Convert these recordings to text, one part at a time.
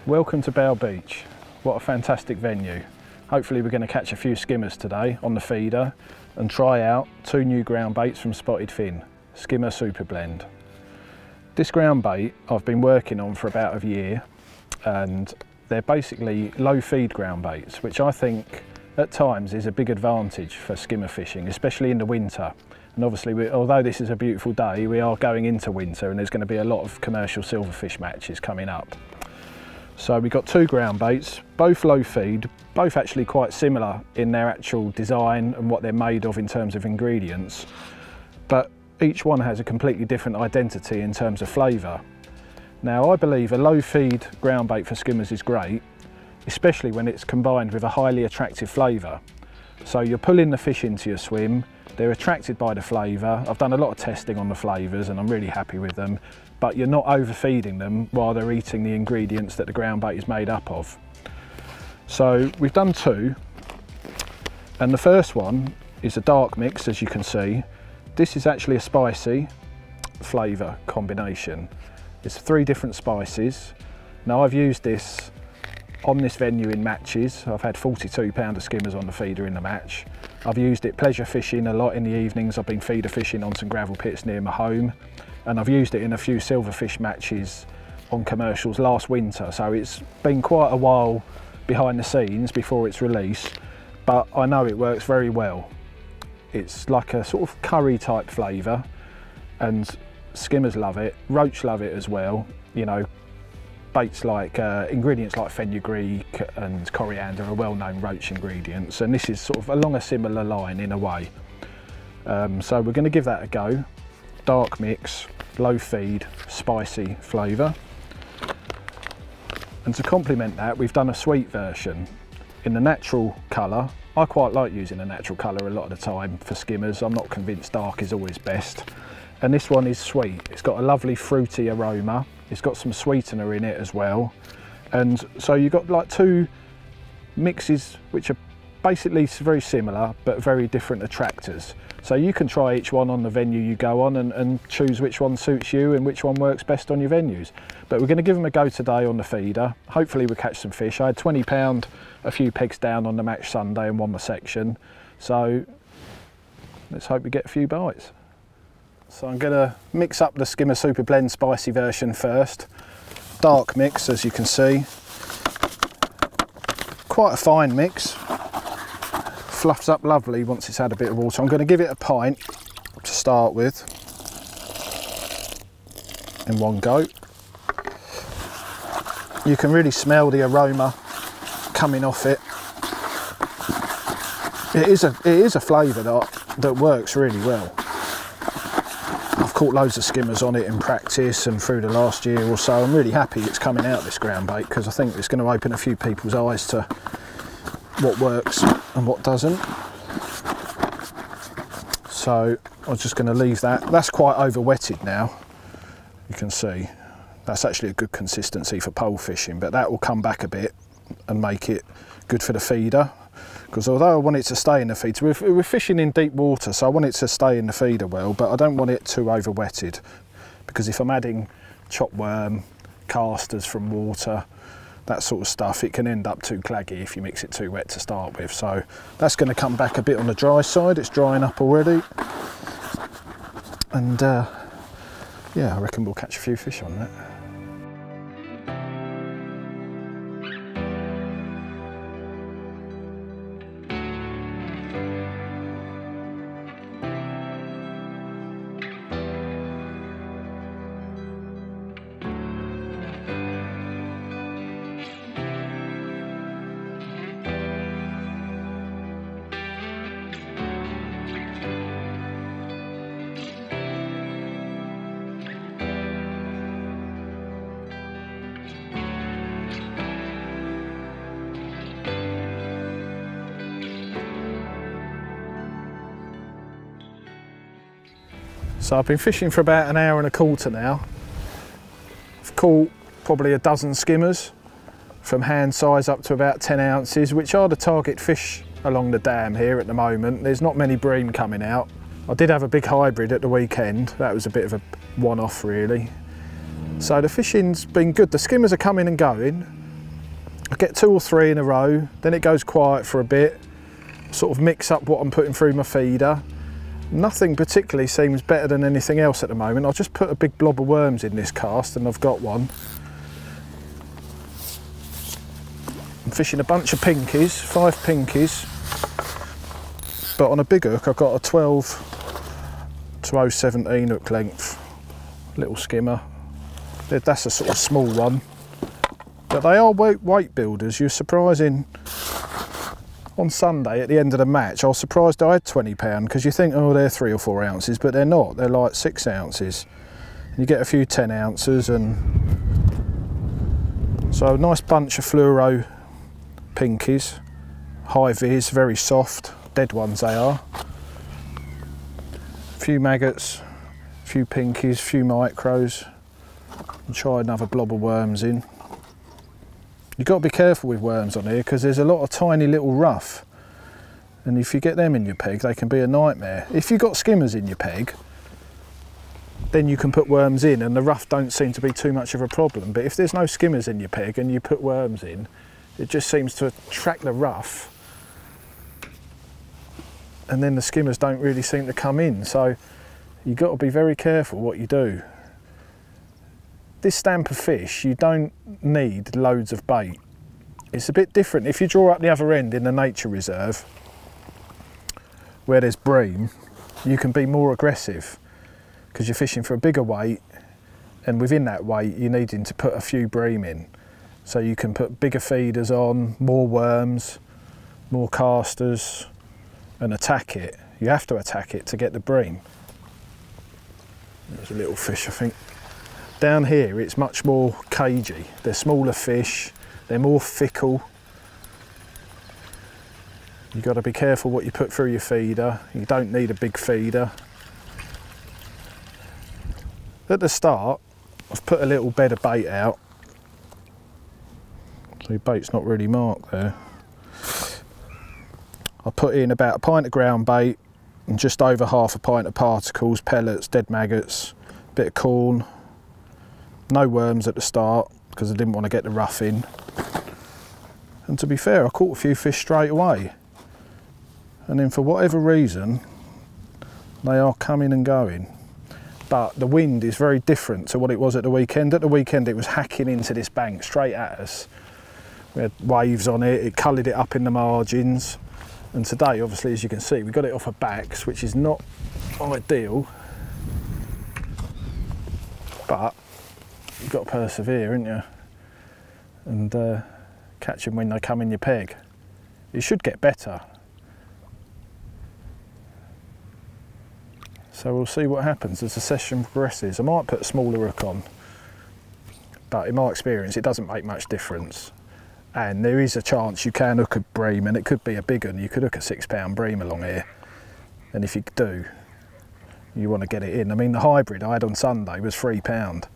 Welcome to Bow Beach. What a fantastic venue. Hopefully we're going to catch a few skimmers today on the feeder and try out 2 new ground baits from Spotted Fin, Skimmer Super Blend. This ground bait I've been working on for about a year, and they're basically low feed ground baits, which I think at times is a big advantage for skimmer fishing, especially in the winter. And obviously, although this is a beautiful day, we are going into winter and there's going to be a lot of commercial silverfish matches coming up. So we've got 2 ground baits, both low feed, both actually quite similar in their actual design and what they're made of in terms of ingredients, but each one has a completely different identity in terms of flavour. Now I believe a low feed ground bait for skimmers is great, especially when it's combined with a highly attractive flavour. So you're pulling the fish into your swim, they're attracted by the flavour. I've done a lot of testing on the flavours and I'm really happy with them, but you're not overfeeding them while they're eating the ingredients that the ground bait is made up of. So we've done 2, and the first one is a dark mix, as you can see. This is actually a spicy flavour combination. It's 3 different spices. Now I've used this on this venue in matches. I've had 42 pounder skimmers on the feeder in the match. I've used it pleasure fishing a lot in the evenings. I've been feeder fishing on some gravel pits near my home, and I've used it in a few silverfish matches on commercials last winter. So it's been quite a while behind the scenes before it's released, but I know it works very well. It's like a sort of curry type flavour, and skimmers love it, roach love it as well. You know, baits like ingredients like fenugreek and coriander are well-known roach ingredients, and this is sort of along a similar line in a way. So we're going to give that a go. Dark mix, low feed, spicy flavour. And to complement that, we've done a sweet version in the natural colour. I quite like using a natural colour a lot of the time for skimmers. I'm not convinced dark is always best. And this one is sweet. It's got a lovely fruity aroma. It's got some sweetener in it as well. And so you've got like 2 mixes which are basically very similar but very different attractors. So you can try each one on the venue you go on and choose which one suits you and which one works best on your venues. But we're going to give them a go today on the feeder. Hopefully we'll catch some fish. I had 20 pound, a few pegs down on the match Sunday and won my section. So let's hope we get a few bites. So I'm going to mix up the Skimmer Super Blend spicy version first. Dark mix, as you can see. Quite a fine mix. Fluffs up lovely once it's had a bit of water. I'm going to give it a pint to start with in one go. You can really smell the aroma coming off it. It is a flavour that works really well. I've caught loads of skimmers on it in practice and through the last year or so. I'm really happy it's coming out, this ground bait, because I think it's going to open a few people's eyes to what works and what doesn't. So I'm just going to leave that. That's quite over wetted now, you can see. That's actually a good consistency for pole fishing, but that will come back a bit and make it good for the feeder. Because although I want it to stay in the feeder, we're fishing in deep water, so I want it to stay in the feeder well, but I don't want it too over wetted, because if I'm adding chopped worm, casters from water, that sort of stuff, it can end up too claggy if you mix it too wet to start with. So that's going to come back a bit on the dry side. It's drying up already, and yeah, I reckon we'll catch a few fish on that. So I've been fishing for about an hour and a quarter now. I've caught probably a dozen skimmers from hand size up to about 10 ounces, which are the target fish along the dam here at the moment. There's not many bream coming out. I did have a big hybrid at the weekend. That was a bit of a one-off really. So the fishing's been good. The skimmers are coming and going. I get 2 or 3 in a row, then it goes quiet for a bit, sort of mix up what I'm putting through my feeder. Nothing particularly seems better than anything else at the moment. I'll just put a big blob of worms in this cast, and I've got one. I'm fishing a bunch of pinkies, 5 pinkies, but on a big hook I've got a 12 to 017 hook length, little skimmer. That's a sort of small one, but they are weight builders. You're surprising. On Sunday at the end of the match I was surprised I had 20 pound, because you think, oh, they're 3 or 4 ounces, but they're not. They're like 6 ounces. You get a few 10 ounces, and so a nice bunch of fluoro pinkies, high vis, very soft, dead ones they are. A few maggots, a few pinkies, a few micros, and try another blob of worms in. You've got to be careful with worms on here, because there's a lot of tiny little rough, and if you get them in your peg they can be a nightmare. If you've got skimmers in your peg, then you can put worms in and the rough don't seem to be too much of a problem, but if there's no skimmers in your peg and you put worms in, it just seems to attract the rough, and then the skimmers don't really seem to come in. So you've got to be very careful what you do. This stamp of fish, you don't need loads of bait. It's a bit different if you draw up the other end in the nature reserve where there's bream. You can be more aggressive because you're fishing for a bigger weight, and within that weight you're needing to put a few bream in. So you can put bigger feeders on, more worms, more casters, and attack it. You have to attack it to get the bream. There's a little fish, I think. Down here it's much more cagey. They're smaller fish, they're more fickle. You've got to be careful what you put through your feeder. You don't need a big feeder. At the start I've put a little bed of bait out. So your bait's not really marked there. I put in about a pint of ground bait and just over half a pint of particles, pellets, dead maggots, a bit of corn. No worms at the start because I didn't want to get the rough in. And to be fair, I caught a few fish straight away. And then for whatever reason, they are coming and going. But the wind is very different to what it was at the weekend. At the weekend it was hacking into this bank straight at us. We had waves on it, it coloured it up in the margins. And today, obviously, as you can see, we got it off of backs, which is not ideal. But you've got to persevere, haven't you? And catch them when they come in your peg. It should get better. So we'll see what happens as the session progresses. I might put a smaller hook on, but in my experience it doesn't make much difference. And there is a chance you can hook a bream, and it could be a big one. You could hook a 6 pound bream along here, and if you do, you want to get it in. I mean, the hybrid I had on Sunday was 3 pound,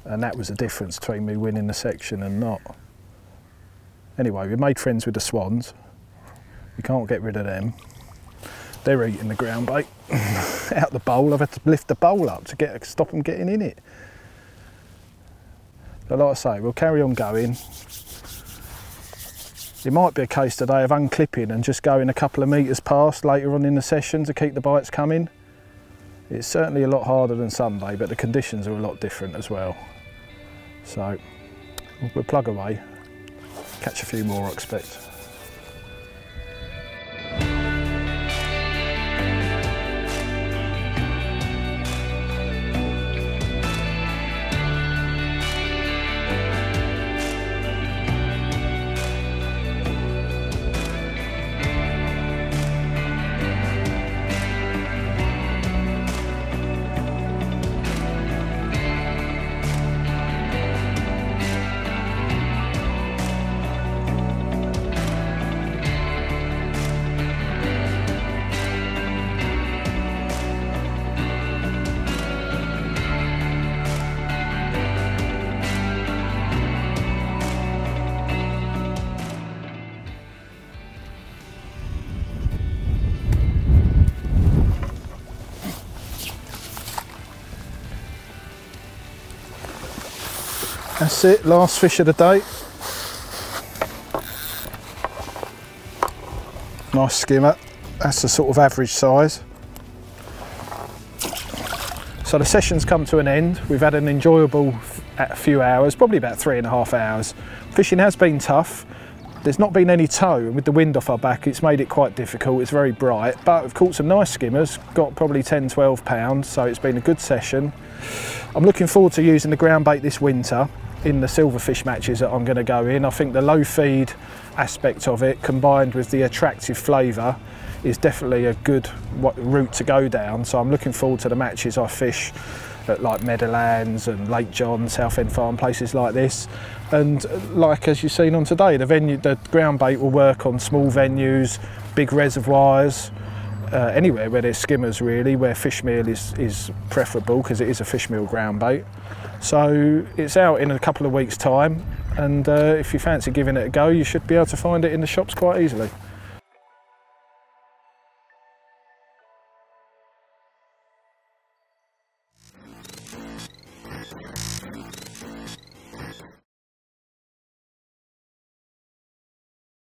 and that was the difference between me winning the section and not. Anyway, we made friends with the swans. We can't get rid of them. They're eating the ground bait out the bowl. I've had to lift the bowl up to stop them getting in it. But like I say, we'll carry on going. It might be a case today of unclipping and just going a couple of metres past later on in the session to keep the bites coming. It's certainly a lot harder than Sunday, but the conditions are a lot different as well. So we'll plug away, catch a few more I expect. That's it, last fish of the day. Nice skimmer, that's the sort of average size. So the session's come to an end. We've had an enjoyable few hours, probably about 3.5 hours. Fishing has been tough. There's not been any tow, and with the wind off our back, it's made it quite difficult. It's very bright, but we've caught some nice skimmers, got probably 10, 12 pounds, so it's been a good session. I'm looking forward to using the ground bait this winter in the silverfish matches that I'm going to go in. I think the low feed aspect of it, combined with the attractive flavour, is definitely a good route to go down. So I'm looking forward to the matches I fish at like Meadowlands and Lake John, Southend Farm, places like this. And like as you've seen on today, the ground bait will work on small venues, big reservoirs, anywhere where there's skimmers really, where fish meal is preferable because it is a fish meal ground bait. So it's out in a couple of weeks' time, and if you fancy giving it a go, you should be able to find it in the shops quite easily.